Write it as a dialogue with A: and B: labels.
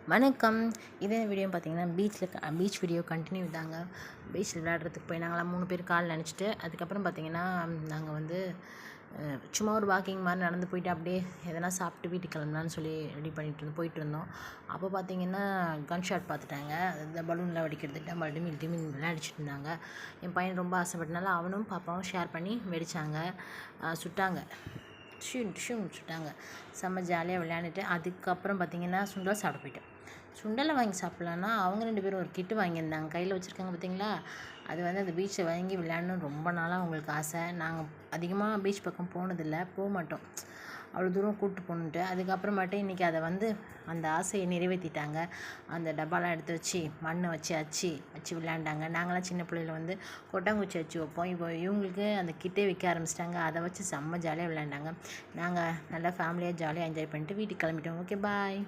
A: வணக்கம். இதே வீடியோ பார்த்தீங்கன்னா, பீச் வீடியோ கண்டினியூ தாங்க. பீச்சில் விளையாடுறதுக்கு போய் நாங்களாம் 3 பேர் கால் நனைச்சிட்டு, அதுக்கப்புறம் பார்த்தீங்கன்னா, நாங்கள் வந்து சும்மா ஒரு வாக்கிங் மாதிரி நடந்து போயிட்டு அப்படியே எதனா சாப்பிட்டு வீட்டுக்கு கிளம்பலான்னு சொல்லி ரெடி போயிட்டுருந்தோம். அப்போ பார்த்தீங்கன்னா, கன் ஷாட் பார்த்துட்டாங்க. இந்த பலூன்லாம் வெடிக்கிறது டமால் டிமில் டிமில் விளையாடிச்சிட்டு இருந்தாங்க. என் பையன் ரொம்ப ஆசைப்பட்டனால அவனும் பாப்பாவும் ஷேர் பண்ணி வெடித்தாங்க. சுட்டாங்க. சுட்டாங்க. செம்ம ஜாலியாக விளையாண்டுட்டு அதுக்கப்புறம் பார்த்தீங்கன்னா, சுண்டல் சாப்பிட போயிட்டோம். சுண்டலை வாங்கி சாப்பிட்லான்னா அவங்க 2 பேரும் ஒரு கிட்டு வாங்கியிருந்தாங்க. கையில் வச்சுருக்காங்க பார்த்தீங்களா, அது வந்து அந்த பீச்சில் வாங்கி விளையாடணும்னு ரொம்ப நாளாக அவங்களுக்கு ஆசை. நாங்கள் அதிகமாக பீச் பக்கம் போனதில்லை, மாட்டோம் அவ்வளோ தூரம் கூப்பிட்டு போகணுன்ட்டு. அதுக்கப்புறமேட்டு இன்றைக்கி அதை வந்து அந்த ஆசையை நிறைவேற்றிட்டாங்க. அந்த டப்பாலாம் எடுத்து வச்சு மண்ணை வச்சு வச்சு விளையாண்டாங்க. நாங்களாம் சின்ன பிள்ளையில வந்து கொட்டாங்குச்சி வச்சு வைப்போம். இப்போ இவங்களுக்கு அந்த கிட்டே விற்க ஆரம்பிச்சிட்டாங்க. அதை வச்சு செம்ம ஜாலியாக விளையாண்டாங்க. நாங்கள் நல்லா ஃபேமிலியாக ஜாலியாக என்ஜாய் பண்ணிட்டு வீட்டுக்கு கிளம்பிட்டோம். ஓகே, பாய்.